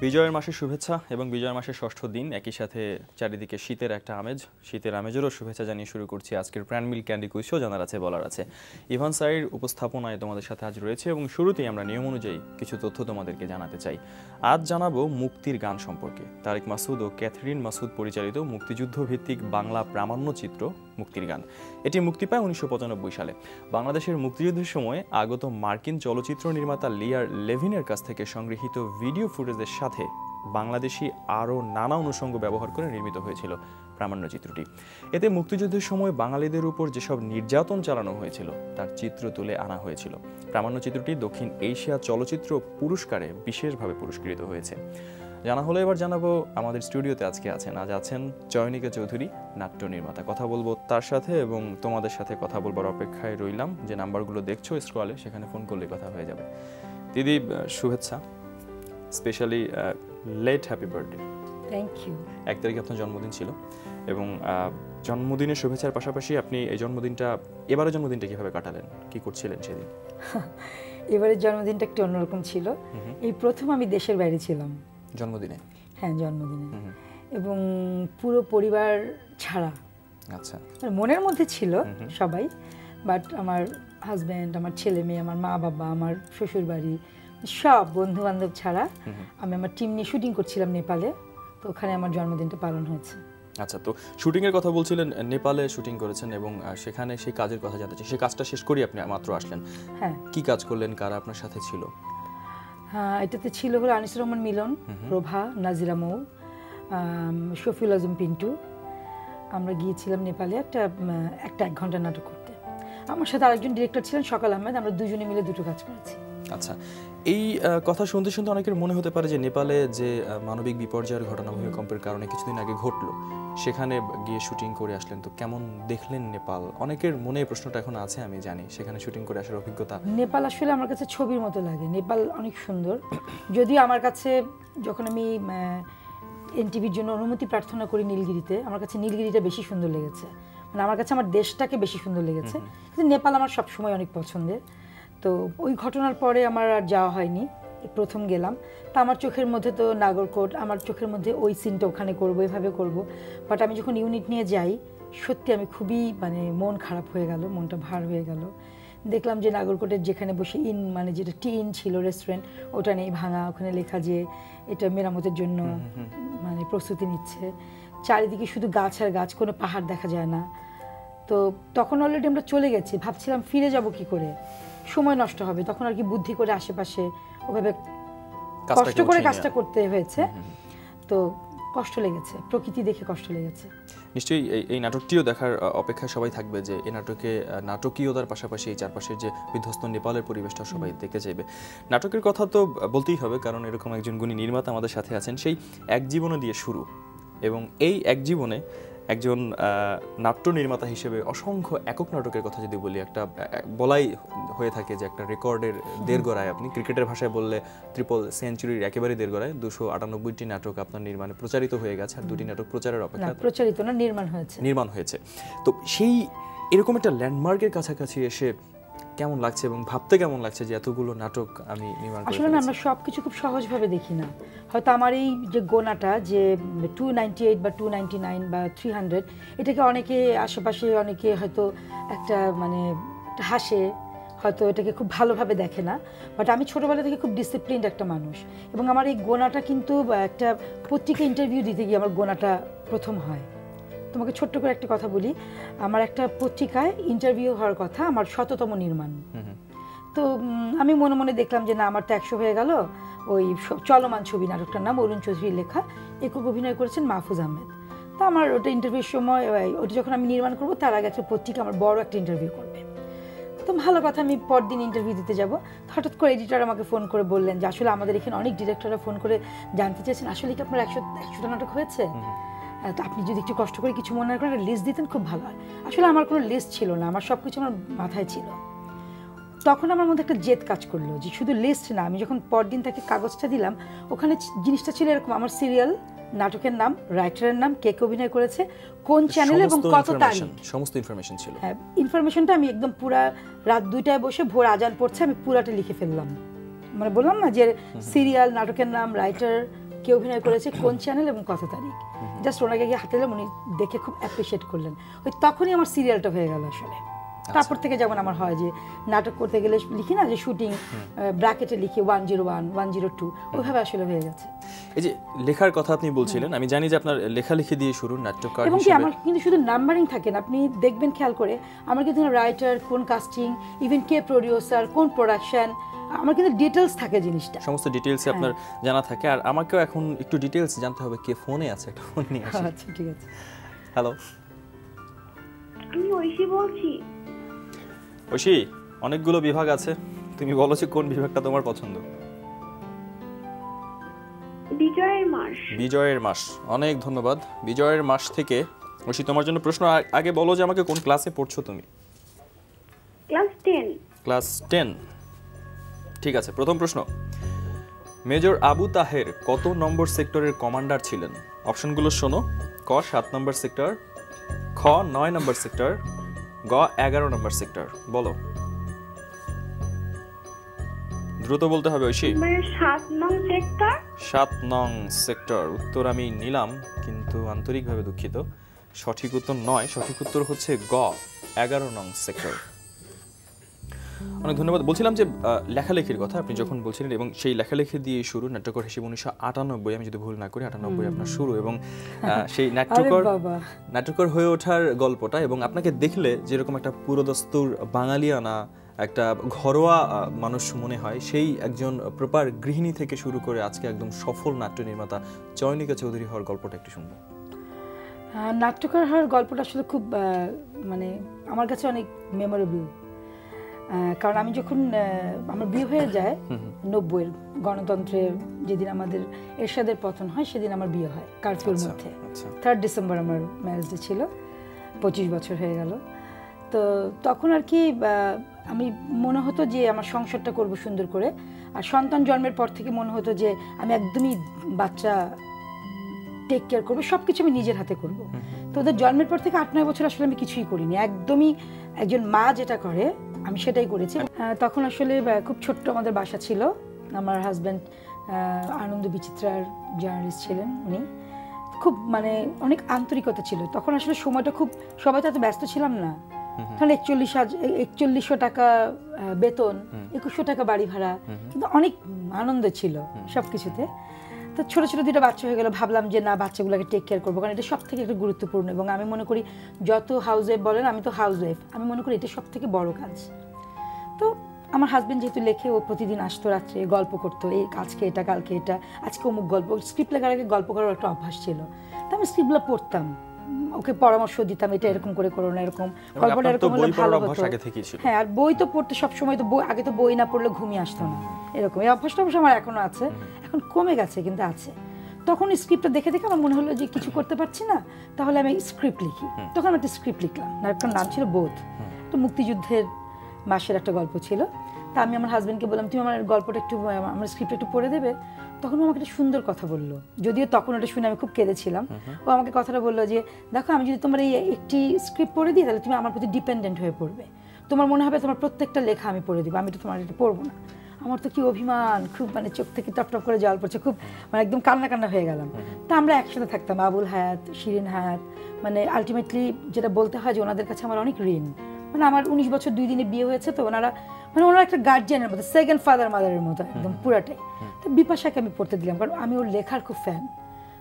বিজয়ের মাসের শুভেচ্ছা এবং বিজয়ের মাসের ষষ্ঠ দিন, একই সাথে চারিদিকে শীতের একটা আমেজ, শীতের আমেজেরও শুভেচ্ছা জানিয়ে শুরু করছি আজকের প্রাণ মিল ক্যান্ডি কুইজও। জানার আছে বলার আছে, ইভান সাইর উপস্থাপনায় তোমাদের সাথে আজ রয়েছে এবং শুরুতেই আমরা নিয়ম অনুযায়ী কিছু তথ্য তোমাদেরকে জানাতে চাই। আজ জানাবো মুক্তির গান সম্পর্কে। তারেক মাসুদ ও ক্যাথরিন মাসুদ পরিচালিত মুক্তিযুদ্ধ ভিত্তিক বাংলা প্রামাণ্যচিত্র মুক্তির গান। এটি মুক্তি পায় 1995 সালে। বাংলাদেশের মুক্তিযুদ্ধের সময় আগত মার্কিন চলচ্চিত্র নির্মাতা লিয়ার লেভিনের কাছ থেকে সংগৃহীত ভিডিও ফুটেজের সাথে বাংলাদেশি আরও নানা অনুষঙ্গ ব্যবহার করে নির্মিত হয়েছিল প্রামাণ্যচিত্রটি। এতে মুক্তিযুদ্ধের সময় বাঙালিদের উপর যেসব নির্যাতন চালানো হয়েছিল তার চিত্র তুলে আনা হয়েছিল। প্রামাণ্যচিত্রটি দক্ষিণ এশিয়া চলচ্চিত্র পুরস্কারে বিশেষভাবে পুরস্কৃত হয়েছে। জানা হলো, এবার জানাবো আমাদের স্টুডিওতে আজকে আছেন চয়নিকা চৌধুরী, নাট্য নির্মাতা। কথা বলবো তার সাথে এবং তোমাদের সাথে কথা বলবার অপেক্ষায় রইলাম। যে নাম্বারগুলো দেখছো স্ক্রলে, সেখানে ফোন করলে কথা হয়ে যাবে। দিদি, শুভেচ্ছা, specially late happy birthday. Thank you. 1 তারিখে আপনার জন্মদিন ছিল এবং জন্মদিনের শুভেচ্ছার পাশাপাশি আপনি এই জন্মদিনটা, এবারের জন্মদিনটা কিভাবে কাটালেন, কি করছিলেন সেদিন? এবারের জন্মদিনটা একটু অন্যরকম ছিল। এই প্রথম আমি দেশের বাইরে ছিলাম জন্মদিনে। হ্যাঁ, জন্মদিনে, এবং পুরো পরিবার ছাড়া। আচ্ছা, মনের মধ্যে ছিল সবাই, বাট আমার হাজব্যান্ড, আমার ছেলে মেয়ে, আমার মা বাবা, আমার শ্বশুর বাড়ি, সব বন্ধু বান্ধব ছাড়া আমি আমার টিম নিয়ে শুটিং করছিলাম নেপালে। তো ওখানে আমার জন্মদিনটা পালন হয়েছে। আচ্ছা, তো শুটিংয়ের কথা বলছিলেন, নেপালে শুটিং করেছেন এবং সেখানে সেই কাজের কথা জানতে চাই। সেই কাজটা শেষ করি আপনি মাত্র আসলেন। হ্যাঁ, কি কাজ করলেন, কারা আপনার সাথে ছিল? হ্যাঁ, এটাতে ছিল হলো আনিসুর রহমান মিলন, প্রভা, নাজিরা মৌ, শফিউল আজম পিন্টু। আমরা গিয়েছিলাম নেপালে একটা 1 ঘন্টা নাটক করতে। আমার সাথে আরেকজন ডিরেক্টর ছিলেন সকাল আহমেদ। আমরা দুজনে মিলে দুটো কাজ করেছি। আচ্ছা, এই কথা শুনতে শুনতে অনেকের মনে হতে পারে যে নেপালে যে মানবিক বিপর্যয়ের ঘটনা ভূমিকম্পের কারণে কিছুদিন আগে ঘটলো, সেখানে গিয়ে শুটিং করে আসলেন, তো কেমন দেখলেন নেপাল? অনেকের মনে এই প্রশ্নটা এখন আছে, আমি জানি। সেখানে শুটিং করে আসার অভিজ্ঞতা? নেপাল আসলে আমার কাছে ছবির মতো লাগে। নেপাল অনেক সুন্দর। যদিও আমার কাছে, যখন আমি এনটিভির জন্য অনুমতি প্রার্থনা করি নীলগিরিতে, আমার কাছে নীলগিরিটা বেশি সুন্দর লেগেছে। মানে আমার কাছে আমার দেশটাকে বেশি সুন্দর লেগেছে, কিন্তু নেপাল আমার সবসময় অনেক পছন্দের। তো ওই ঘটনার পরে আমার আর যাওয়া হয়নি, প্রথম গেলাম। তা আমার চোখের মধ্যে তো নাগরকোট, আমার চোখের মধ্যে ওই সিনটা ওখানে করবো, এভাবে করবো। বাট আমি যখন ইউনিট নিয়ে যাই, সত্যি আমি খুবই মন খারাপ হয়ে গেল, মনটা ভার হয়ে গেল। দেখলাম যে নাগরকোটের যেখানে বসে যেটা টিন ছিল রেস্টুরেন্ট, ওটা নেই, ভাঙা। ওখানে লেখা যে এটা মেরামতের জন্য প্রস্তুতি নিচ্ছে। চারিদিকে শুধু গাছ আর গাছ, কোনো পাহাড় দেখা যায় না। তো তখন অলরেডি আমরা চলে গেছি, ভাবছিলাম ফিরে যাব কি করে, সময় নষ্ট হবে। তখন আর কি বুদ্ধি করে আশেপাশে ওভাবে কষ্ট করে কাজটা করতে হয়েছে। তো কষ্ট লেগেছে, প্রকৃতি দেখে কষ্ট লেগেছে। নিশ্চয়ই এই নাটকটিও দেখার অপেক্ষায় সবাই থাকবে, যে এই নাটকে নাটকীয়তার পাশাপাশি এই চারপাশের যে বিধ্বস্ত নেপালের পরিবেশটা সবাই দেখতে চাইবে। নাটকের কথা তো বলতেই হবে, কারণ এরকম একজন গুণী নির্মাতা আমাদের সাথে আছেন। সেই এক জীবনে দিয়ে শুরু, এবং এই এক জীবনে একজন নাট্য নির্মাতা হিসেবে অসংখ্য একক নাটকের কথা যদি বলি, একটা বলাই হয়ে থাকে যে একটা রেকর্ডের দেড়গড়ায়, আপনি ক্রিকেটের ভাষায় বললে ট্রিপল সেঞ্চুরির একেবারে দেড়গড়ায় 298টি নাটক আপনার নির্মাণে প্রচারিত হয়ে গেছে, আর 2টি নাটক প্রচারের অপেক্ষা। প্রচারিত না, নির্মাণ হয়েছে। তো সেই এরকম একটা ল্যান্ডমার্কের কাছাকাছি এসে কেমন লাগছে এবং ভাবতে কেমন লাগছে যে এতগুলো নাটক আমি নির্মাণ করেছি? আসলে আমরা সবকিছু খুব সহজভাবে দেখি না। হয়তো আমার এই যে গোনাটা যে 298 বা 299 বা 300, এটাকে অনেকে আশেপাশে অনেকে হয়তো একটা হাসে, হয়তো এটাকে খুব ভালোভাবে দেখে না। বাট আমি ছোটোবেলা থেকে খুব ডিসিপ্লিনড একটা মানুষ, এবং আমার এই গোনাটা কিন্তু একটা পত্রিকা ইন্টারভিউ দিতে গিয়ে আমার গোনাটা প্রথম হয়। তোমাকে ছোট্ট করে একটা কথা বলি, আমার একটা পত্রিকায় ইন্টারভিউ হওয়ার কথা, আমার 100তম নির্মাণ। তো আমি মনে মনে দেখলাম যে না, আমার তো 100 হয়ে গেল। ওই চলমান ছবি নাটকটার নাম অরুণ চৌধুরীর লেখা, একক অভিনয় করেছেন মাহফুজ আহমেদ। তো আমার ওটা ইন্টারভিউর সময়, ওটা যখন আমি নির্মাণ করবো তার আগে একটা পত্রিকা আমার বড় একটা ইন্টারভিউ করবে। তো ভালো কথা, আমি পরদিন ইন্টারভিউ দিতে যাব। হঠাৎ করে এডিটর আমাকে ফোন করে বললেন যে আসলে আমাদের এখানে অনেক ডিরেক্টররা ফোন করে জানতে চেয়েছেন আসলে কি আপনার 100টা নাটক হয়েছে, তো আপনি যদি একটু কষ্ট করে কিছু মনে করেন লিস্ট দিতেন খুব ভালো হয়। আসলে আমার কোনো লিস্ট ছিল না, আমার সব কিছু আমার মাথায় ছিল। তখন আমার মধ্যে একটা জেদ কাজ করলো যে শুধু লিস্ট না, আমি যখন পরদিন তাকে কাগজটা দিলাম, ওখানে জিনিসটা ছিল এরকম, আমার সিরিয়াল, নাটকের নাম, রাইটারের নাম, কে অভিনয় করেছে, কোন চ্যানেলে এবং কত তারিখ, সমস্ত ইনফরমেশন ছিল। হ্যাঁ, ইনফরমেশনটা আমি একদম পুরা রাত 2টায় বসে ভোর আজান পড়ছে আমি পুরাটা লিখে ফেললাম। বললাম না যে সিরিয়াল, নাটকের নাম, রাইটার, কে অভিনয় করেছে, কোন চ্যানেল এবং কত তারিখ। জাস্ট ওনাকে গিয়ে হাতে দিলাম, উনি দেখে খুব অ্যাপ্রিসিয়েট করলেন। ওই তখনই আমার সিরিয়ালটা হয়ে গেল আসলে। তারপর থেকে যেমন আমার হয় যে নাটক করতে গেলে লিখি না যে শুটিং ব্র্যাকেটে লিখি 101, 102, ওইভাবে আসলে হয়ে গেছে। এই যে লেখার কথা আপনি বলছিলেন, আমি জানি যে আপনার লেখালেখি দিয়ে শুরু নাট্যকার এবং কি হিসেবে। আমার কিন্তু শুধু নাম্বারিং থাকে না, আপনি দেখবেন খেয়াল করে, আমার কিন্তু রাইটার, কোন কাস্টিং, ইভেন কে প্রডিউসার, কোন প্রোডাকশন, আমার কিন্তু ডিটেলস থাকে জিনিসটা, সমস্ত ডিটেইলসে আপনার জানা থাকে। আর আমাকেও এখন একটু ডিটেইলস জানতে হবে, কে ফোনে আছে, একটা ফোন নিয়ে আসি। আচ্ছা ঠিক আছে। হ্যালো, আমি ঐশী বলছি। ঐশী, অনেকগুলো বিভাগ আছে, তুমি বলো যে কোন বিভাগটা তোমার পছন্দ? বিজয়ের মাস। বিজয়ের মাস, অনেক ধন্যবাদ। বিজয়ের মাস থেকে ঐশী, তোমার জন্য প্রশ্ন। আগে বলো যে আমাকে কোন ক্লাসে পড়ছো তুমি? ক্লাস 10। ক্লাস 10। ঠিক আছে, প্রথম প্রশ্ন, মেজর আবু তাহের কত নম্বর সেক্টরের কমান্ডার ছিলেন? অপশনগুলো শোনো। ক 7 নম্বর সেক্টর, খ 9 নম্বর সেক্টর, গ 11 নম্বর সেক্টর। বলো, দ্রুত বলতে হবে ঐশী। 7 নং সেক্টর। 7 নং সেক্টর উত্তর আমি নিলাম, কিন্তু আন্তরিকভাবে দুঃখিত, সঠিক উত্তর নয়। সঠিক উত্তর হচ্ছে গ 11 নং সেক্টর। অনেক ধন্যবাদ। বলছিলাম যে লেখালেখির কথা আপনি যখন বলছিলেন, এবং সেই লেখালেখি দিয়ে শুরু, নাট্যকর হিসেবে 1998, আমি যদি ভুল না করি 98 আপনার শুরু, এবং সেই নাট্যকর হয়ে ওঠার গল্পটা, এবং আপনাকে দেখলে যেরকম একটা পুরোদস্তুর বাঙালিয়ানা, একটা ঘরোয়া মানুষ মনে হয়, সেই একজন প্রপার গৃহিণী থেকে শুরু করে আজকে একদম সফল নাট্য নির্মাতা চয়নিকা চৌধুরী হওয়ার গল্পটা একটু শুনবো। নাট্যকার হওয়ার গল্পটা আসলে খুব মানে আমার কাছে অনেক মেমোরেবল। কারণ আমি যখন আমার বিয়ে হয়ে যায় 90-এর গণতন্ত্রের যেদিন আমাদের এরশাদের পতন হয়, সেদিন আমার বিয়ে হয় কারফিউর মধ্যে। 3 ডিসেম্বর আমার ম্যারেজ ডে ছিল, 25 বছর হয়ে গেল। তো তখন আর কি আমি মনে হতো যে আমার সংসারটা করব সুন্দর করে। আর সন্তান জন্মের পর থেকে মনে হতো যে আমি একদমই বাচ্চা টেক কেয়ার করবো, সব কিছু আমি নিজের হাতে করব। তো ওদের জন্মের পর থেকে 8-9 বছর আসলে আমি কিছুই করিনি, একদমই একজন মা যেটা করে আমি সেটাই করেছি। তখন আসলে খুব ছোট্ট আমাদের বাসা ছিল। আমার হাজব্যান্ড আনন্দ বিচিত্রার জার্নালিস্ট ছিলেন, উনি খুব মানে অনেক আন্তরিকতা ছিল। তখন আসলে সময়টা খুব, সবাই তো এত ব্যস্ত ছিলাম না। তখন 4100 টাকা বেতন, 2100 টাকা বাড়ি ভাড়া, কিন্তু অনেক আনন্দ ছিল সবকিছুতে। তো ছোট ছোট 2টা বাচ্চা হয়ে গেল, ভাবলাম যে না, বাচ্চাগুলোকে টেক কেয়ার করবো, কারণ এটা সব থেকে একটা গুরুত্বপূর্ণ। এবং আমি মনে করি যত হাউস ওয়াইফ বলেন, আমি তো হাউস ওয়াইফ, আমি মনে করি এটা সব থেকে বড় কাজ। তো আমার হাজব্যান্ড যেহেতু লেখে, ও প্রতিদিন আসতো রাত্রে, গল্প করতো, এই আজকে এটা, কালকে এটা, আজকে অমুক গল্প। স্ক্রিপ্ট লেখার আগে গল্প করার একটা অভ্যাস ছিল, তো আমি স্ক্রিপ্টগুলো পড়তাম, ওকে পরামর্শ দিতাম, এটা এরকম করে করো না, এরকম গল্পটা এরকম হলে ভালো হতো। হ্যাঁ, আর বই তো পড়তে সবসময়, তো বই আগে তো বই না পড়লে ঘুমিয়ে আসতো না, এরকম। এই অভ্যাসটা অবশ্য আমার এখনো আছে, এখন কমে গেছে কিন্তু আছে। তখন স্ক্রিপ্টটা দেখে দেখে আমার মনে হলো যে কিছু করতে পারছি না, তাহলে আমি স্ক্রিপ্ট লিখি। তখন আমি একটা স্ক্রিপ্ট লিখলাম, নাটকটার নাম ছিল বোধ, তো মুক্তিযুদ্ধের মাসের একটা গল্প ছিল। তা আমি আমার হাজব্যান্ডকে বললাম, তুমি আমার গল্পটা একটু, আমার স্ক্রিপ্ট একটু পড়ে দেবে। তখন আমাকে একটা সুন্দর কথা বললো, যদিও তখন ওটা শুনে আমি খুব কেঁদেছিলাম। ও আমাকে কথাটা বললো যে দেখো, আমি যদি তোমার এই একটি স্ক্রিপ্ট পড়ে দিই, তাহলে তুমি আমার প্রতি ডিপেন্ডেন্ট হয়ে পড়বে, তোমার মনে হবে তোমার প্রত্যেকটা লেখা আমি পড়ে দিব, আমি তো তোমার এটা পড়বো না। আমার তো কি অভিমান, খুব মানে চোখ থেকে টপ টপ করে জল পড়ছে, খুব মানে একদম কান্না কান্না হয়ে গেলাম। তা আমরা একসাথে থাকতাম, আবুল হায়াত, শিরিন হায়াত, মানে আলটিমেটলি যেটা বলতে হয় যে ওনাদের কাছে আমার অনেক ঋণ। মানে আমার 19 বছর 2 দিনে বিয়ে হয়েছে, তো ওনারা মানে ওনারা একটা গার্জিয়ানের মতো, সেকেন্ড ফাদার মাদারের মতো একদম পুরাটাই। তো বিপাশাকে আমি পড়তে দিলাম, কারণ আমি ওর লেখার খুব ফ্যান।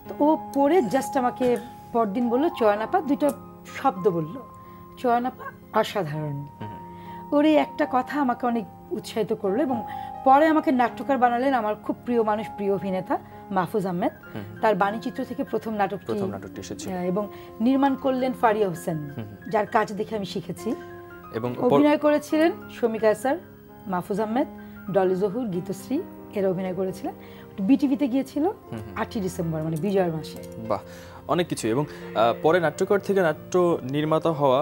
তো ও পড়ে জাস্ট আমাকে পরদিন বললো, চয়নাপা, 2টা শব্দ বললো, চয়নাপা অসাধারণ। ওর এই একটা কথা আমাকে অনেক উৎসাহিত করলো, এবং পরে আমাকে নাট্যকার বানালেন আমার খুব প্রিয় মানুষ, প্রিয় অভিনেতা মাহফুজ আহমেদ। তার বাণীচিত্র থেকে প্রথম নাটকটি এসেছে, এবং নির্মাণ করলেন ফারিয়া হোসেন, যার কাজ দেখে আমি শিখেছি। এবং অভিনয় করেছিলেন শমিকা স্যার, মাহফুজ আহমেদ, ডলি জহুর, গীতশ্রী, এরা অভিনয় করেছিলেন। বিটিভিতে গিয়েছিল 8 ডিসেম্বর, মানে বিজয়ের মাসে। বাহ, অনেক কিছু। এবং পরে নাট্যকার থেকে নাট্য নির্মাতা হওয়া,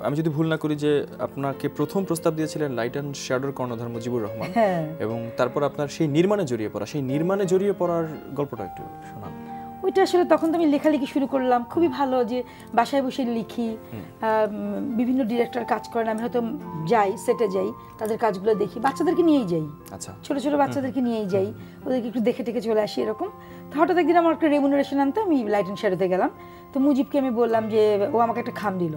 আমি যদি ভুল না করি যে আপনাকে প্রথম প্রস্তাব দিয়েছিলেন লাইট অ্যান্ড শ্যাডোর কর্ণধার মুজিবুর রহমান, এবং তারপর আপনার সেই নির্মাণে জড়িয়ে পড়া, সেই নির্মাণে জড়িয়ে পড়ার গল্পটা একটু শোনান। ওইটা আসলে তখন তো আমি লেখালেখি শুরু করলাম, খুবই ভালো যে বাসায় বসে লিখি। বিভিন্ন ডিরেক্টর কাজ করেন, আমি হয়তো যাই, সেটে যাই, তাদের কাজগুলো দেখি, বাচ্চাদেরকে নিয়েই যাই, আচ্ছা ছোট ছোট বাচ্চাদেরকে নিয়েই যাই, ওদেরকে একটু দেখে টেকে চলে আসি এরকম। তো হঠাৎ একদিন আমার একটা রেমুনারেশন আনতে আমি লাইট অ্যান্ড শ্যাডোতে গেলাম। তো মুজিবকে আমি বললাম যে ও আমাকে একটা খাম দিল।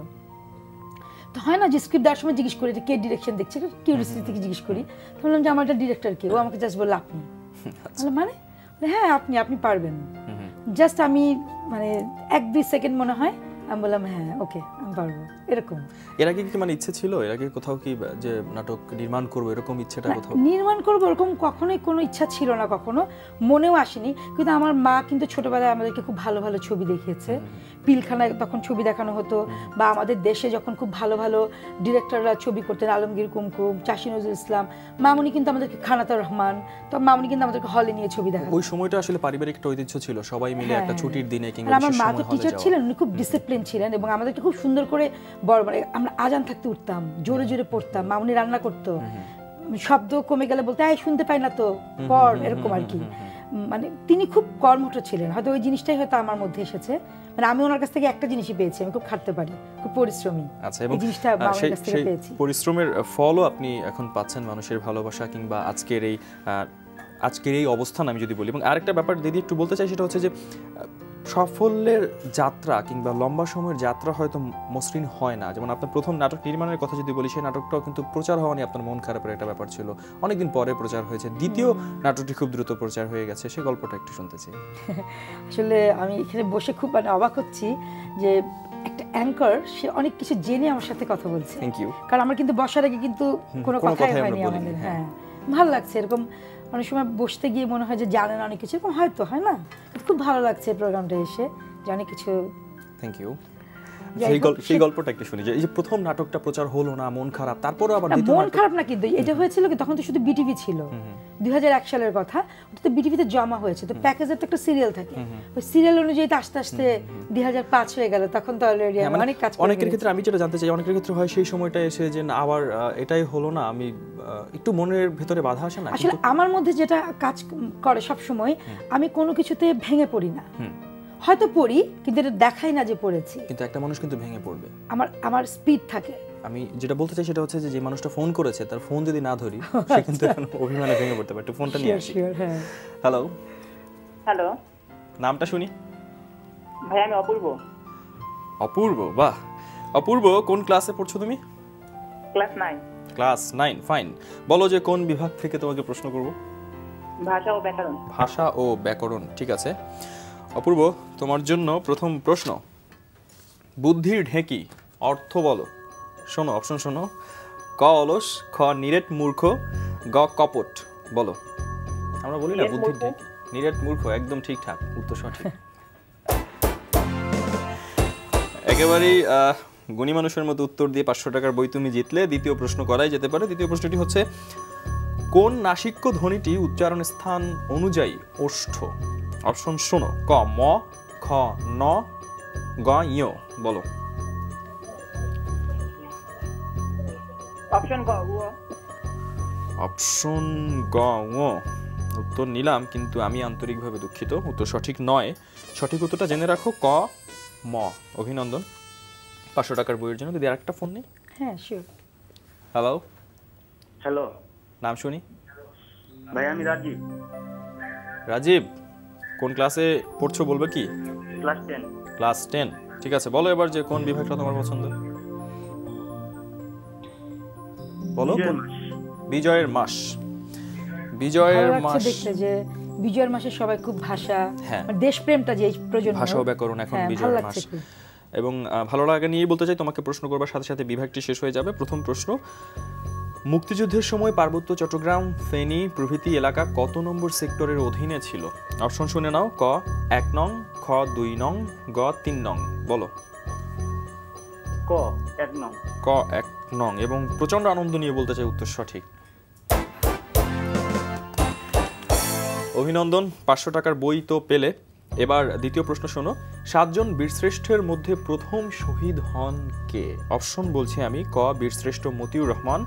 তো হয় না যে স্ক্রিপ্ট দেওয়ার সময় জিজ্ঞেস করি এটা কে ডিরেকশন দেখছে, কিউরিয়াসিটি থেকে জিজ্ঞেস করি। তো বললাম যে আমার একটা ডিরেক্টর কে, ও আমাকে জাস্ট বললো আপনি। মানে হ্যাঁ আপনি পারবেন। জাস্ট আমি মানে 1-2 সেকেন্ড মনে হয় আমি বললাম হ্যাঁ ওকে আমি পারবো, এরকম। এর আগে কি মানে ইচ্ছে ছিল, এর আগে কোথাও কি যে নাটক নির্মাণ করবো এরকম ইচ্ছেটা কোথাও? নির্মাণ করবো এরকম কখনোই কোনো ইচ্ছা ছিল না, কখনো মনেও আসেনি। কিন্তু আমার মা কিন্তু ছোটবেলায় আমাদেরকে খুব ভালো ভালো ছবি দেখিয়েছে। পিলখানায় তখন ছবি দেখানো হতো, বা আমাদের দেশে যখন খুব ভালো ভালো ডিরেক্টররা ছবি করতেন, আলমগীর কুমকুম, চাষী নজরুল ইসলাম, মামুনি কিন্তু আমাদেরকে, খানাতুর রহমান, তো মামুনি কিন্তু আমাদেরকে হলে নিয়ে ছবি দেখাতেন। ওই সময়টা আসলে পারিবারিক একটা ঐতিহ্য ছিল, সবাই মিলে একটা ছুটির দিনে কিংবা আমার মা তো টিচার ছিলেন, উনি খুব ডিসিপ্লিন ছিলেন এবং আমাদেরকে খুব সুন্দর করে বড় মানে আমরা আজান থাকতে উঠতাম, জোরে জোরে পড়তাম, মামুনি রান্না করতো, শব্দ কমে গেলে বলতে এই শুনতে পাই না তো পড়, এরকম আর কি। মানে তিনি খুব কর্মঠ ছিলেন, হয়তো ওই জিনিসটাই হয়তো আমার মধ্যে এসেছে। মানে আমি ওনার কাছ থেকে একটা জিনিসই পেয়েছি, আমি খুব খাটতে পারি, খুব পরিশ্রমী। আচ্ছা, এবং এই জিনিসটা মামার কাছ থেকে পেয়েছি। পরিশ্রমের ফলও আপনি এখন পাচ্ছেন, মানুষের ভালোবাসা কিংবা আজকের এই অবস্থান আমি যদি বলি। এবং আরেকটা ব্যাপার দিদি একটু বলতে চাই, সেটা হচ্ছে যে সাফল্যের যাত্রা কিংবা লম্বা সময়ের যাত্রা হয়তো মসৃণ হয় না। যেমন আপনার প্রথম নাটক নির্মাণের কথা যদি বলি, সেই নাটকটাও কিন্তু প্রচার হওয়া নিয়ে আপনার মন খারাপের একটা ব্যাপার ছিল, অনেকদিন পরে প্রচার হয়েছে। দ্বিতীয় নাটকটি খুব দ্রুত প্রচার হয়ে গেছে, সেই গল্পটা একটু শুনতে চাই। আসলে আমি এখানে বসে খুব মানে অবাক হচ্ছি যে একটা অ্যাঙ্কর সে অনেক কিছু জেনে আমার সাথে কথা বলছে। Thank you. কারণ আমরা কিন্তু বসার আগে কিন্তু কোনো কথাই হয়নি আমাদের। হ্যাঁ ভালো লাগছে, এরকম অনেক সময় বসতে গিয়ে মনে হয় যে জানেন অনেক কিছু, এরকম হয়তো হয় না। খুব ভালো লাগছে প্রোগ্রামটা এসে, যে অনেক কিছু। Thank you. সেই গল্পটা একটু শুনি, যে এই যে প্রথম নাটকটা প্রচার হলো না, মন খারাপ, তারপরও আবার দ্বিতীয় মন খারাপ না, কিন্তু এটা হয়েছিল কি তখন তো শুধু বিটিভি ছিল, 2001 সালের কথা, ওটা তো বিটিভিতে জমা হয়েছে। তো প্যাকেজের তো একটা সিরিয়াল থাকে, ওই সিরিয়াল অনুযায়ী তো আস্তে আস্তে 2005 হয়ে গেল, তখন তো অলরেডি অনেক কাজ। অনেকের ক্ষেত্রে আমি যেটা জানতে চাই, অনেকের ক্ষেত্রে হয় সেই সময়টা এসে যে আবার এটাই হলো না, আমি একটু মনের ভেতরে বাধা আসে না? আসলে আমার মধ্যে যেটা কাজ করে সব সময়, আমি কোনো কিছুতে ভেঙে পড়ি না, হয়তো পড়ি কিন্তু এটা দেখাই না যে পড়েছি। কিন্তু একটা মানুষ কিন্তু ভেঙে পড়বে, আমার স্পিড থাকে। আমি যেটা বলতে চাই সেটা হচ্ছে যে মানুষটা ফোন করেছে, তার ফোন যদি না ধরি সে কিন্তু অভিমানে ভেঙে পড়তে পারে। একটু ফোনটা নিয়ে আসি। হ্যালো হ্যালো, নামটা শুনি। ভাই আমি অপূর্ব। অপূর্ব, বাহ। অপূর্ব, কোন ক্লাসে পড়ছো তুমি? ক্লাস 9। Class 9, fine. বলো যে কোন বিভাগ থেকে তোমাকে প্রশ্ন করব? ভাষা ও ব্যাকরণ। ভাষা ও ব্যাকরণ, ঠিক আছে। অপূর্ব, তোমার জন্য প্রথম প্রশ্ন, বুদ্ধির ঢেঁকি অর্থ বলো। শোনো, অপশন শোনো। ক অলস, খ নিরেট মূর্খ, গ কপট। বলো। আমরা বলি না বুদ্ধির ঢেঁকি, নিরেট মূর্খ, একদম ঠিকঠাক উত্তর, সঠিক। একেবারেই গুণী মানুষের মতো উত্তর দিয়ে 500 টাকার বই তুমি জিতলে। দ্বিতীয় প্রশ্ন করাই যেতে পারে। দ্বিতীয় প্রশ্নটি হচ্ছে, কোন নাসিক্য ধ্বনিটি উচ্চারণ স্থান অনুযায়ী ওষ্ঠ? অপশন শোনো। ক ম, খ ন, গ ইয়। বলো। অপশন গ উ। অপশন গ উ উত্তর নিলাম, কিন্তু আমি আন্তরিকভাবে দুঃখিত, উত্তর সঠিক নয়। সঠিক উত্তরটা জেনে রাখো, ক ম। অভিনন্দন 500 টাকার বইয়ের জন্য। যদি আরেকটা ফোন নেই। হ্যাঁ শিওর। হ্যালো। হ্যালো, নাম শুনি। ভাই আমি রাজীব। রাজীব, কোন ক্লাসে পড়ছো বলবে কি? ক্লাস 10। ক্লাস 10, ঠিক আছে। বলো এবার যে কোন বিভাগটা তোমার পছন্দ। বলো। বিজয়ের মাস। বিজয়ের মাস দেখতে যে বিজয়ের মাসে সবাই খুব ভাষা, দেশপ্রেমটা যে প্রয়োজন, ভাষা ও ব্যাকরণ এখন বিজয়ের মাস। এবং ভালো লাগা নিয়েই বলতে চাই, তোমাকে প্রশ্ন করবার সাথে সাথে বিভাগটি শেষ হয়ে যাবে। প্রথম প্রশ্ন, মুক্তিযুদ্ধের সময় পার্বত্য চট্টগ্রাম, ফেনী প্রভৃতি এলাকা কত নম্বর সেক্টরের অধীনে ছিল? অপশন শুনে নাও। ক 1 নং, খ 2 নং, গ 3 নং। বলো। ক 1 নং। ক 1 নং, এবং প্রচন্ড আনন্দ নিয়ে বলতে চাই উত্তর সঠিক। অভিনন্দন, 500 টাকার বই তো পেলে। এবার দ্বিতীয় প্রশ্ন শোনো। 7 জন বীরশ্রেষ্ঠের মধ্যে প্রথম শহীদ হন কে? অপশন বলছি আমি। ক বীরশ্রেষ্ঠ মতিউর রহমান,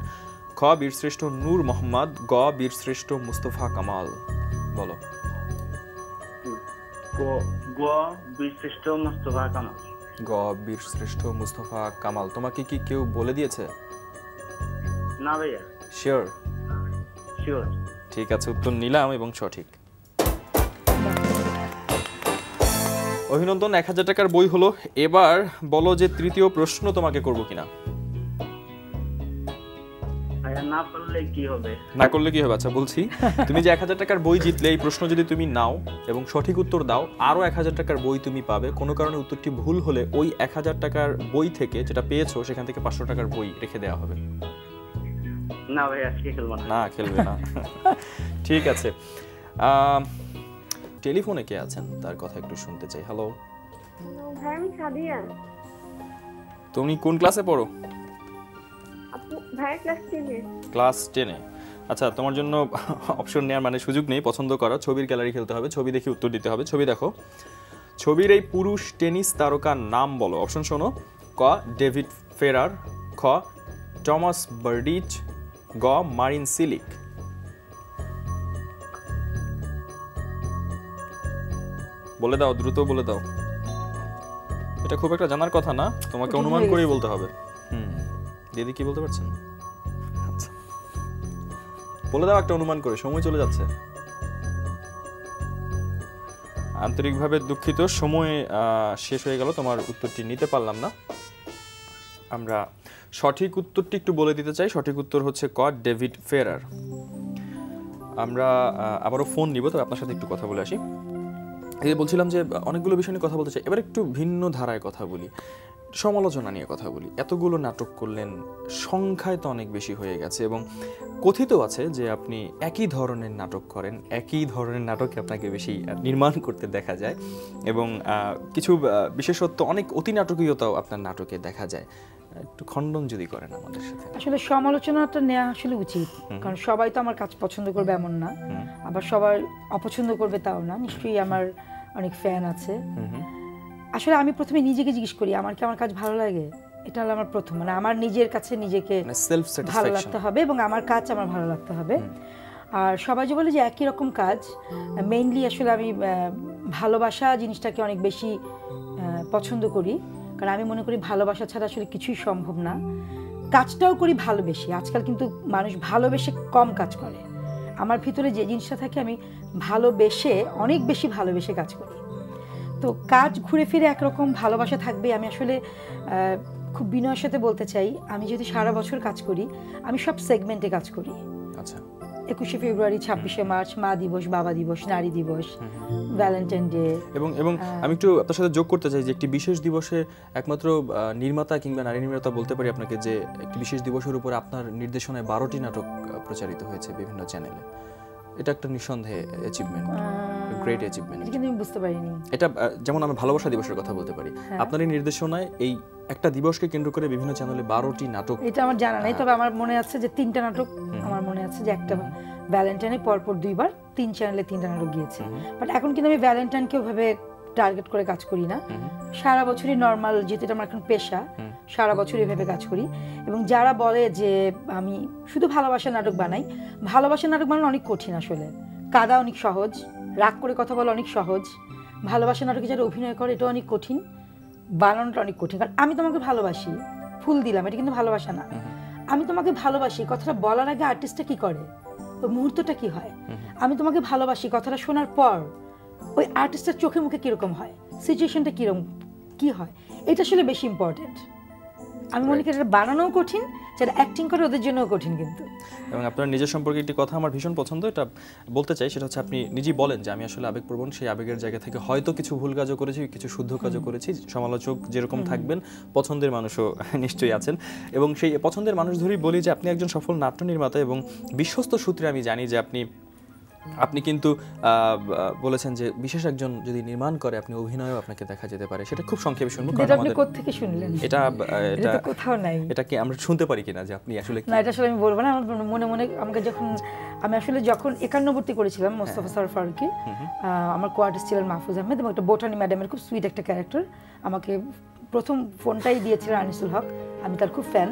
খ বীরশ্রেষ্ঠ নূর মোহাম্মদ, গ বীরশ্রেষ্ঠ মুস্তফা কামাল। বলো। ক গ বীরশ্রেষ্ঠ মোস্তফা কামাল। গ বীরশ্রেষ্ঠ মুস্তফা কামাল। তোমাকে কি কেউ বলে দিয়েছে? না ভাইয়া, শিওর? শিওর। ঠিক আছে, উত্তর নিলাম এবং সঠিক। অভিনন্দন, 1000 টাকার বই হলো। এবার বলো যে তৃতীয় প্রশ্ন তোমাকে করব কিনা। ভাইয়া না পারলে কি হবে? না করলে কি হবে? আচ্ছা বলছি, তুমি যে 1000 টাকার বই জিতলে, এই প্রশ্ন যদি তুমি নাও এবং সঠিক উত্তর দাও, আরো 1000 টাকার বই তুমি পাবে। কোনো কারণে উত্তরটি ভুল হলে ওই 1000 টাকার বই থেকে যেটা পেয়েছো সেখান থেকে 500 টাকার বই রেখে দেওয়া হবে। না ভাই, আজকে খেলবো না। না, খেলবে না। ঠিক আছে। টেলিফোনে কে আছেন তার কথা একটু শুনতে চাই। হ্যালো, ভাই আমি সাদিয়া। তুমি কোন ক্লাসে পড়ো? আপু ভাই ক্লাস 10-এ। ক্লাস 10-এ। আচ্ছা, তোমার জন্য অপশন নেওয়ার মানে সুযোগ নেই, পছন্দ করো। ছবির গ্যালারি খেলতে হবে, ছবি দেখে উত্তর দিতে হবে। ছবি দেখো, ছবির এই পুরুষ টেনিস তারকার নাম বলো। অপশন শোনো। ক ডেভিড ফেরার, খ টমাস বার্ডিচ, গ মারিন সিলিক। বলে দাও, দ্রুত বলে দাও। এটা খুব একটা জানার কথা না, তোমাকে অনুমান করেই বলতে হবে। দিদি কি বলতে পারছেন? আচ্ছা, বলে দাও একটা অনুমান করে, সময় চলে যাচ্ছে। আন্তরিকভাবে দুঃখিত, সময় শেষ হয়ে গেল, তোমার উত্তরটি নিতে পারলাম না। আমরা সঠিক উত্তরটি একটু বলে দিতে চাই। সঠিক উত্তর হচ্ছে ক ডেভিড ফেরার। আমরা আবারও ফোন নিব, তবে আপনার সাথে একটু কথা বলে আসি। এই বলছিলাম যে অনেকগুলো বিষয় নিয়ে কথা বলতে চাই, এবার একটু ভিন্ন ধারায় কথা বলি, সমালোচনা নিয়ে কথা বলি। এতগুলো নাটক করলেন, সংখ্যায় তো অনেক বেশি হয়ে গেছে, এবং কথিত আছে যে আপনি একই ধরনের নাটক করেন, একই ধরনের নাটকে আপনাকে বেশি নির্মাণ করতে দেখা যায়, এবং কিছু বিশেষত্ব, অনেক অতি নাটকীয়তাও আপনার নাটকে দেখা যায়। একটু খণ্ডন যদি করেন আমাদের সাথে। আসলে সমালোচনাটা নেওয়া আসলে উচিত, কারণ সবাই তো আমার কাজ পছন্দ করবে এমন না, আবার সবার অপছন্দ করবে তাও না। নিশ্চয়ই আমার অনেক ফ্যান আছে। আসলে আমি প্রথমে নিজেকে জিজ্ঞেস করি আমার কি আমার কাজ ভালো লাগে। এটা হলো আমার প্রথম, মানে আমার নিজের কাছে নিজেকে ভালো লাগতে হবে এবং আমার কাজ আমার ভালো লাগতে হবে। আর সবাই যে বলে যে একই রকম কাজ, মেইনলি আসলে আমি ভালোবাসা জিনিসটাকে অনেক বেশি পছন্দ করি, কারণ আমি মনে করি ভালোবাসা ছাড়া আসলে কিছুই সম্ভব না। কাজটাও করি ভালোবেসে। আজকাল কিন্তু মানুষ ভালোবেসে কম কাজ করে। আমার ভিতরে যে জিনিসটা থাকে, আমি ভালোবেসে, অনেক বেশি ভালোবেসে কাজ করি। তো কাজ ঘুরে ফিরে একরকম ভালোবাসা থাকবে। আমি আসলে খুব বিনয়ের সাথে বলতে চাই, আমি যদি সারা বছর কাজ করি, আমি সব সেগমেন্টে কাজ করি। আচ্ছা, 21শে ফেব্রুয়ারি, 26শে মার্চ, মা দিবস, বাবা দিবস, নারী দিবস, ভ্যালেন্টাইন ডে। এবং আমি একটু আপনার সাথে যোগ করতে চাই যে একটি বিশেষ দিবসে একমাত্র নির্মাতা কিংবা নারী নির্মাতা বলতে পারি আপনাকে যে একটি বিশেষ দিবসের উপর আপনার নির্দেশনায় 12টি নাটক প্রচারিত হয়েছে বিভিন্ন চ্যানেলে। এটা একটা নিঃসন্দেহে অ্যাচিভমেন্ট, গ্রেট অ্যাচিভমেন্ট। এটা কিন্তু আমি বুঝতে পারিনি। এটা যেমন আমি ভালোবাসা দিবসের কথা বলতে পারি, আপনার এই নির্দেশনায় এই একটা দিবসকে কেন্দ্র করে বিভিন্ন চ্যানেলে 12টি নাটক। এটা আমার জানা নেই, তবে আমার মনে আছে যে 3টা নাটক আমার মনে আছে, যে একটা ভ্যালেন্টাইনে পরপর 2বার 3 চ্যানেলে 3টা নাটক গিয়েছে। বাট এখন কিন্তু আমি ভ্যালেন্টাইনকে ওইভাবে টার্গেট করে কাজ করি না। সারা বছরই নর্মাল, যেহেতু এটা আমার এখন পেশা, সারা বছর এভাবে কাজ করি। এবং যারা বলে যে আমি শুধু ভালোবাসার নাটক বানাই, ভালোবাসার নাটক বানানো অনেক কঠিন। আসলে কাঁদা অনেক সহজ, রাগ করে কথা বলা অনেক সহজ। ভালোবাসার নাটকে যারা অভিনয় করে এটা অনেক কঠিন, বানানোটা অনেক কঠিন। কারণ আমি তোমাকে ভালোবাসি, ফুল দিলাম, এটা কিন্তু ভালোবাসা না। আমি তোমাকে ভালোবাসি কথাটা বলার আগে আর্টিস্টটা কি করে, ওই মুহূর্তটা কি হয়। আমি তোমাকে ভালোবাসি কথাটা শোনার পর ওই আর্টিস্টের চোখে মুখে কিরকম হয়, সিচুয়েশনটা কিরকম কি হয়, এটা আসলে বেশি ইম্পর্টেন্ট। আমি মনে করি এটা বানানোও কঠিন, যারা অ্যাক্টিং করে ওদের জন্যও কঠিন কিন্তু। এবং আপনার নিজের সম্পর্কে একটি কথা আমার ভীষণ পছন্দ, এটা বলতে চাই। সেটা হচ্ছে আপনি নিজেই বলেন যে আমি আসলে আবেগপ্রবণ, সেই আবেগের জায়গা থেকে হয়তো কিছু ভুল কাজও করেছি, কিছু শুদ্ধ কাজও করেছি। সমালোচক যেরকম থাকবেন, পছন্দের মানুষও নিশ্চয়ই আছেন, এবং সেই পছন্দের মানুষ ধরেই বলি যে আপনি একজন সফল নাট্য নির্মাতা। এবং বিশ্বস্ত সূত্রে আমি জানি যে আপনি কিন্তু বলেছেন যে বিশেষ একজন যদি নির্মাণ করে, আপনি অভিনয়ও আপনাকে দেখা যেতে পারে। সেটা খুব সংক্ষেপে শুনবো, কারণ আপনি কোথা থেকে শুনলেন? এটা কোথাও নাই। এটা কি আমরা শুনতে পারি কিনা যে আপনি আসলে? না, এটা আসলে আমি বলবো না। আমার মনে মনে আমাকে আমি আসলে যখন 51 করেছিলাম মোস্তফা সরোয়ার ফারুকী, আমার কোয়ার্টিস্ট ছিলেন মাহফুজ আহমেদ, এবং একটা বোটানি ম্যাডামের খুব সুইট একটা ক্যারেক্টার। আমাকে প্রথম ফোনটাই দিয়েছিলেন আনিসুল হক, আমি তার খুব ফ্যান।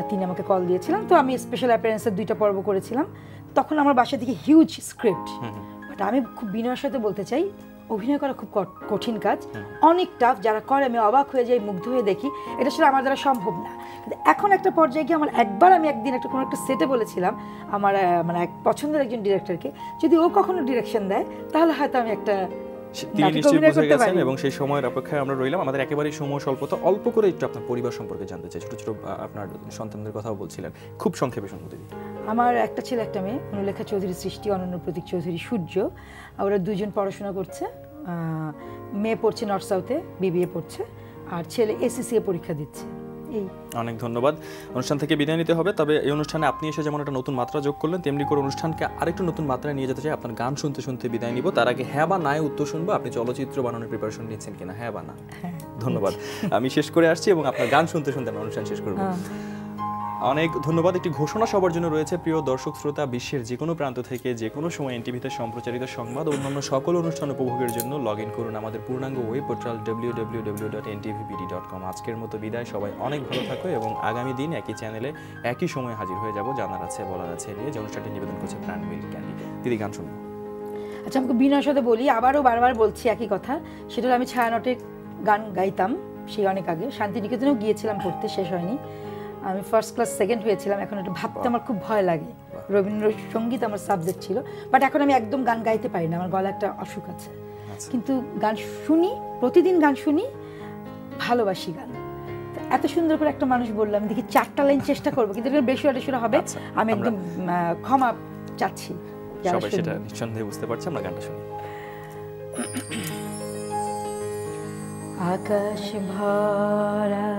তিনি আমাকে কল দিয়েছিলেন, তো আমি স্পেশাল অ্যাপিয়ারেন্সের 2টা পর্ব করেছিলাম। তখন আমার বাসা থেকে হিউজ স্ক্রিপ্ট, বাট আমি খুব বিনয়ের সাথে বলতে চাই, অভিনয় করা খুব কঠিন কাজ, অনেক টাফ। যারা করে আমি অবাক হয়ে যাই, মুগ্ধ হয়ে দেখি, এটা আসলে আমার দ্বারা সম্ভব না। কিন্তু এখন একটা পর্যায়ে গিয়ে আমি একদিন কোনো একটা সেটে বলেছিলাম আমার মানে এক পছন্দের একজন ডিরেক্টরকে, যদি ও কখনো ডিরেকশন দেয় তাহলে হয়তো আমি একটা তিনি নিশ্চয়ই বুঝে গেছেন এবং সেই সময়ের অপেক্ষায় আমরা রইলাম। আমাদের একেবারেই সময় স্বল্পতা, অল্প করে একটু আপনার পরিবার সম্পর্কে জানতে চাই। ছোট ছোট আপনার সন্তানদের কথাও বলছিলেন, খুব সংক্ষেপে শুনতে দিন। আমার একটা ছেলে একটা মেয়ে, অনুলেখা চৌধুরী সৃষ্টি, অনন্য প্রতীক চৌধুরী সূর্য। ওরা দুজন পড়াশোনা করছে। মেয়ে পড়ছে নর্থ সাউথে, বিবিএ পড়ছে, আর ছেলে এসএসসি পরীক্ষা দিচ্ছে। অনেক ধন্যবাদ। অনুষ্ঠান থেকে বিদায় নিতে হবে, তবে এই অনুষ্ঠানে আপনি এসে যেমন একটা নতুন মাত্রা যোগ করলেন, তেমনি করে অনুষ্ঠানকে আরেকটু নতুন মাত্রায় নিয়ে যেতে চাই। আপনার গান শুনতে শুনতে বিদায় নিব। তার আগে হ্যাঁ বা নায় উত্তর শুনবো। আপনি চলচ্চিত্র বানানোর প্রিপারেশন নিচ্ছেন কিনা, হ্যাঁ বা না? ধন্যবাদ। আমি শেষ করে আসছি এবং আপনার গান শুনতে শুনতে আমি অনুষ্ঠান শেষ করবো। অনেক ধন্যবাদ। একটি ঘোষণা সবার জন্য রয়েছে। প্রিয় দর্শক শ্রোতা, বিশ্বের যে কোনো প্রান্ত থেকে যে কোনো সময় এনটিভিতে সম্প্রচারিত সংবাদ ও অন্যান্য সকল অনুষ্ঠান উপভোগের জন্য লগ ইন করুন আমাদের পূর্ণাঙ্গ ওয়েব পোর্টাল www.ntvbd.com। আজকের মতো বিদায়। সবাই অনেক ভালো থাকো এবং আগামী দিন একই চ্যানেলে একই সময়ে হাজির হয়ে যাব জানার আছে বলার আছে নিয়ে, যে অনুষ্ঠানটি নিবেদন করছে প্রাণ মিল্ক ক্যান্ডি। দিদি, গান শুনবো। আচ্ছা, আমাকে বিনয়ের সাথে বলি, আবারও বারবার বলছি একই কথা, সেটা আমি ছায়ানটে গান গাইতাম সেই অনেক আগে। শান্তিনিকেতনেও গিয়েছিলাম পড়তে, শেষ হয়নি। আমি ফার্স্ট ক্লাস সেকেন্ড হয়েছিলাম। এখন এটা ভাবতে আমার খুব ভয় লাগে। রবীন্দ্রসঙ্গীত আমার সাবজেক্ট ছিল, বাট এখন আমি একদম গান গাইতে পারি না, আমার গলা একটা অসুখ আছে। কিন্তু গান শুনি, প্রতিদিন গান শুনি, ভালোবাসি গান। এত সুন্দর করে একটা মানুষ বললাম, দেখি 4টা লাইন চেষ্টা করবো, কিন্তু বেশি হবে। আমি একদম ক্ষমা চাচ্ছি। সবাই সেটা নিঃসন্দেহে বুঝতে পারছে। আমরা গানটা শুনি। আকাশ ভরা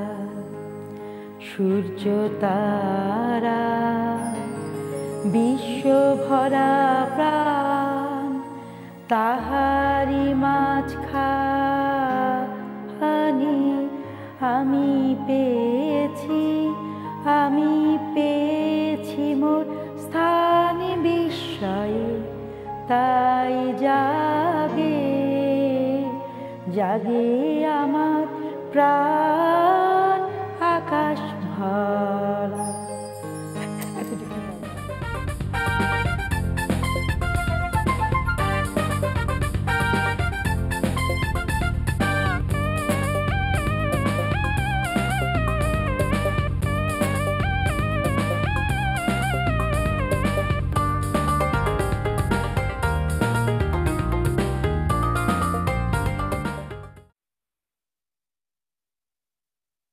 সূর্য তারা, বিশ্ব ভরা প্রাণ, তাহারি মাঝখানি আমি পেয়েছি মোর স্থান বিস্ময়ে। তাই জাগে আমার প্রাণ।